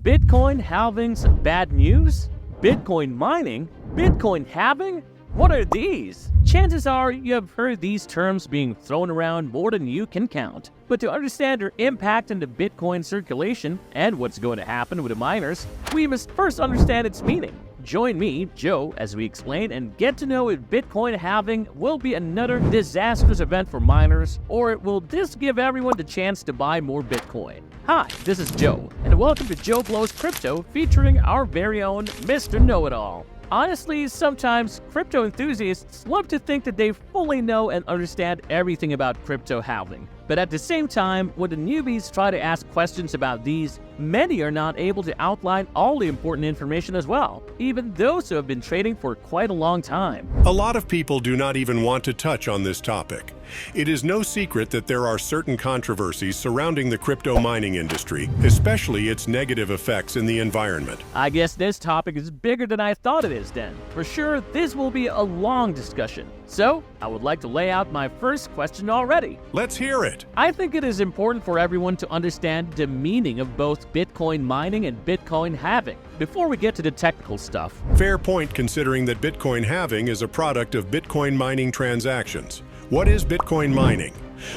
Bitcoin halving's bad news? Bitcoin mining? Bitcoin halving? What are these? Chances are you have heard these terms being thrown around more than you can count. But to understand their impact on the Bitcoin circulation and what's going to happen with the miners, we must first understand its meaning. Join me, Joe, as we explain and get to know if Bitcoin halving will be another disastrous event for miners, or will this give everyone the chance to buy more Bitcoin. Hi, this is Joe, and welcome to Joe Blows Crypto, featuring our very own Mr. Know-It-All. Honestly, sometimes crypto enthusiasts love to think that they fully know and understand everything about crypto halving. But at the same time, when the newbies try to ask questions about these, many are not able to outline all the important information as well, even those who have been trading for quite a long time. A lot of people do not even want to touch on this topic. It is no secret that there are certain controversies surrounding the crypto mining industry, especially its negative effects in the environment. I guess this topic is bigger than I thought it is then. For sure, this will be a long discussion. So, I would like to lay out my first question already. Let's hear it. I think it is important for everyone to understand the meaning of both Bitcoin mining and Bitcoin halving before we get to the technical stuff. Fair point, considering that Bitcoin halving is a product of Bitcoin mining transactions. What is Bitcoin mining?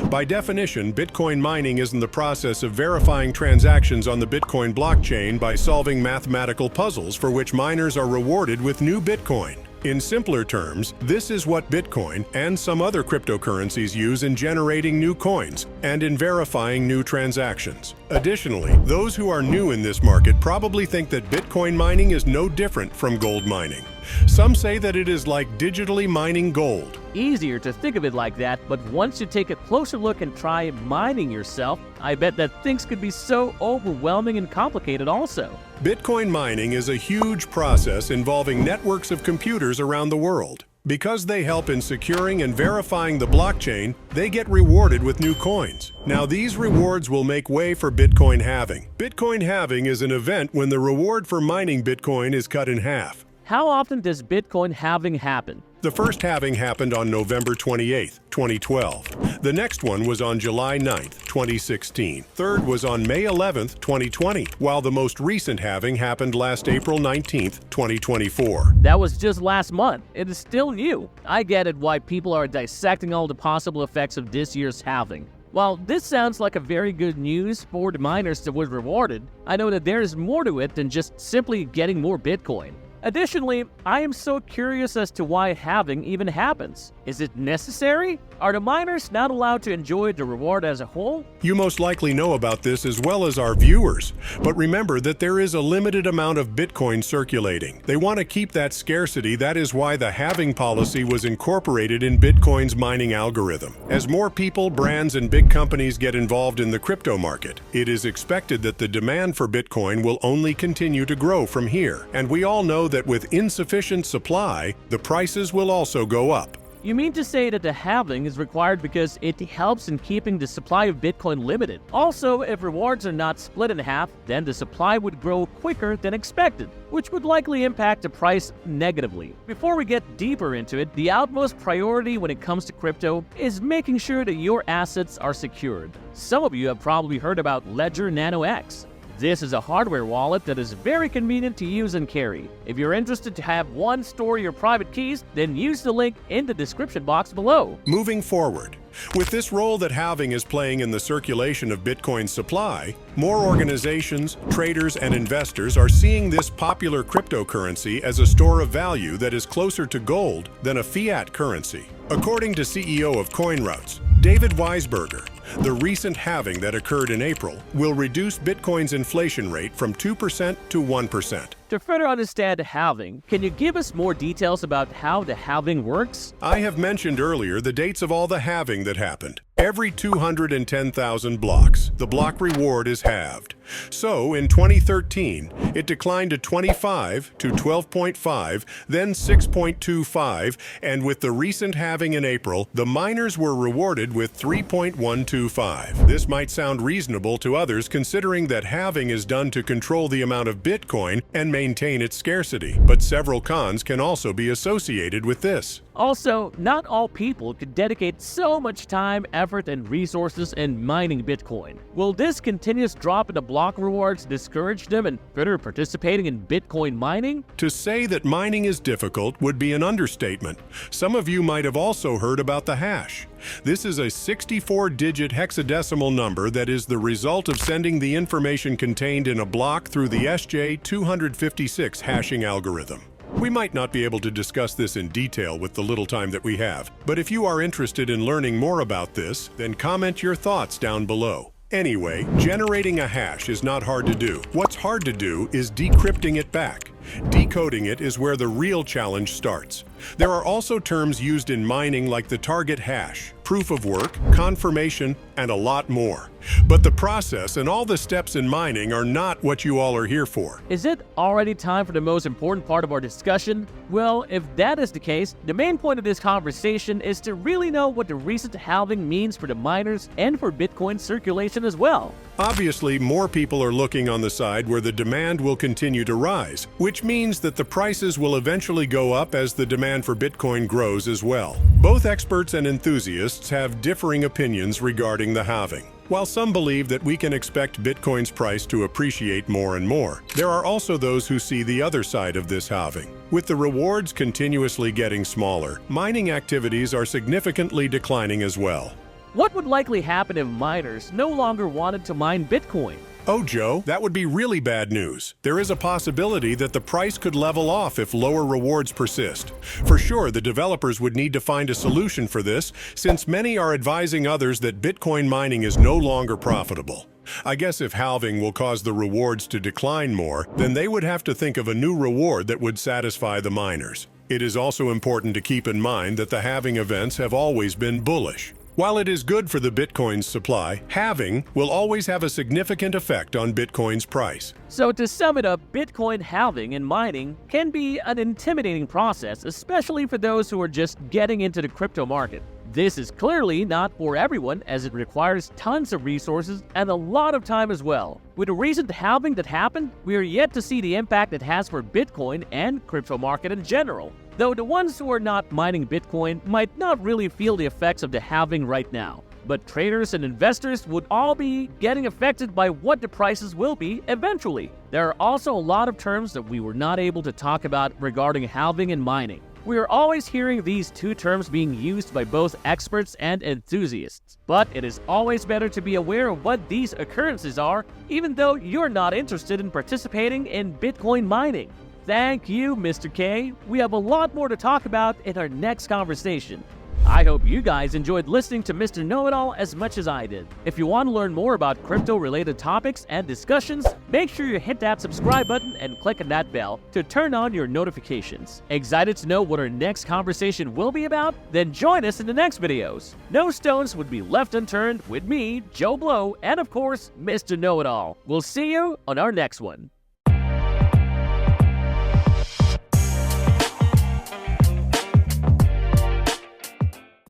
By definition, Bitcoin mining is in the process of verifying transactions on the Bitcoin blockchain by solving mathematical puzzles for which miners are rewarded with new Bitcoin. In simpler terms, this is what Bitcoin and some other cryptocurrencies use in generating new coins and in verifying new transactions. Additionally, those who are new in this market probably think that Bitcoin mining is no different from gold mining. Some say that it is like digitally mining gold. Easier to think of it like that, but once you take a closer look and try mining yourself, I bet that things could be so overwhelming and complicated also. Bitcoin mining is a huge process involving networks of computers around the world. Because they help in securing and verifying the blockchain, they get rewarded with new coins. Now, these rewards will make way for Bitcoin halving. Bitcoin halving is an event when the reward for mining Bitcoin is cut in half. How often does Bitcoin halving happen? The first halving happened on November 28, 2012. The next one was on July 9, 2016. Third was on May 11, 2020, while the most recent halving happened last April 19, 2024. That was just last month. It is still new. I get it why people are dissecting all the possible effects of this year's halving. While this sounds like a very good news for the miners that was rewarded, I know that there is more to it than just simply getting more Bitcoin. Additionally, I am so curious as to why halving even happens. Is it necessary? Are the miners not allowed to enjoy the reward as a whole? You most likely know about this as well as our viewers, but remember that there is a limited amount of Bitcoin circulating. They want to keep that scarcity. That is why the halving policy was incorporated in Bitcoin's mining algorithm. As more people, brands, and big companies get involved in the crypto market, it is expected that the demand for Bitcoin will only continue to grow from here. And we all know that with insufficient supply, the prices will also go up. You mean to say that the halving is required because it helps in keeping the supply of Bitcoin limited? Also, if rewards are not split in half, then the supply would grow quicker than expected, which would likely impact the price negatively. Before we get deeper into it, the utmost priority when it comes to crypto is making sure that your assets are secured. Some of you have probably heard about Ledger Nano X. This is a hardware wallet that is very convenient to use and carry. If you're interested to have one store your private keys, then use the link in the description box below. Moving forward, with this role that halving is playing in the circulation of Bitcoin's supply, more organizations, traders, and investors are seeing this popular cryptocurrency as a store of value that is closer to gold than a fiat currency. According to CEO of CoinRoutes, David Weisberger, the recent halving that occurred in April will reduce Bitcoin's inflation rate from 2% to 1%. To further understand the halving, can you give us more details about how the halving works? I have mentioned earlier the dates of all the halving that happened. Every 210,000 blocks, the block reward is halved. So, in 2013, it declined to 25 to 12.5, then 6.25, and with the recent halving in April, the miners were rewarded with 3.125. This might sound reasonable to others considering that halving is done to control the amount of Bitcoin and maintain its scarcity, but several cons can also be associated with this. Also, not all people could dedicate so much time, effort, and resources in mining Bitcoin. Will this continuous drop in the block rewards discourage them in further participating in Bitcoin mining? To say that mining is difficult would be an understatement. Some of you might have also heard about the hash. This is a 64-digit hexadecimal number that is the result of sending the information contained in a block through the SJ256 hashing algorithm. We might not be able to discuss this in detail with the little time that we have, but if you are interested in learning more about this, then comment your thoughts down below. Anyway, generating a hash is not hard to do. What's hard to do is decrypting it back. Decoding it is where the real challenge starts. There are also terms used in mining like the target hash, proof of work, confirmation, and a lot more. But the process and all the steps in mining are not what you all are here for. Is it already time for the most important part of our discussion? Well, if that is the case, the main point of this conversation is to really know what the recent halving means for the miners and for Bitcoin circulation as well. Obviously, more people are looking on the side where the demand will continue to rise, which means that the prices will eventually go up as the demand for Bitcoin grows as well. Both experts and enthusiasts have differing opinions regarding the halving. While some believe that we can expect Bitcoin's price to appreciate more and more, there are also those who see the other side of this halving. With the rewards continuously getting smaller, mining activities are significantly declining as well. What would likely happen if miners no longer wanted to mine Bitcoin? Oh, Joe, that would be really bad news. There is a possibility that the price could level off if lower rewards persist. For sure, the developers would need to find a solution for this, since many are advising others that Bitcoin mining is no longer profitable. I guess if halving will cause the rewards to decline more, then they would have to think of a new reward that would satisfy the miners. It is also important to keep in mind that the halving events have always been bullish. While it is good for the Bitcoin's supply, halving will always have a significant effect on Bitcoin's price. So to sum it up, Bitcoin halving and mining can be an intimidating process, especially for those who are just getting into the crypto market. This is clearly not for everyone, as it requires tons of resources and a lot of time as well. With the recent halving that happened, we are yet to see the impact it has for Bitcoin and crypto market in general. Though the ones who are not mining Bitcoin might not really feel the effects of the halving right now. But traders and investors would all be getting affected by what the prices will be eventually. There are also a lot of terms that we were not able to talk about regarding halving and mining. We are always hearing these two terms being used by both experts and enthusiasts. But it is always better to be aware of what these occurrences are, even though you're not interested in participating in Bitcoin mining. Thank you, Mr. K. We have a lot more to talk about in our next conversation. I hope you guys enjoyed listening to Mr. Know-It-All as much as I did. If you want to learn more about crypto-related topics and discussions, make sure you hit that subscribe button and click on that bell to turn on your notifications. Excited to know what our next conversation will be about? Then join us in the next videos. No stones would be left unturned with me, Joe Blow, and of course, Mr. Know-It-All. We'll see you on our next one.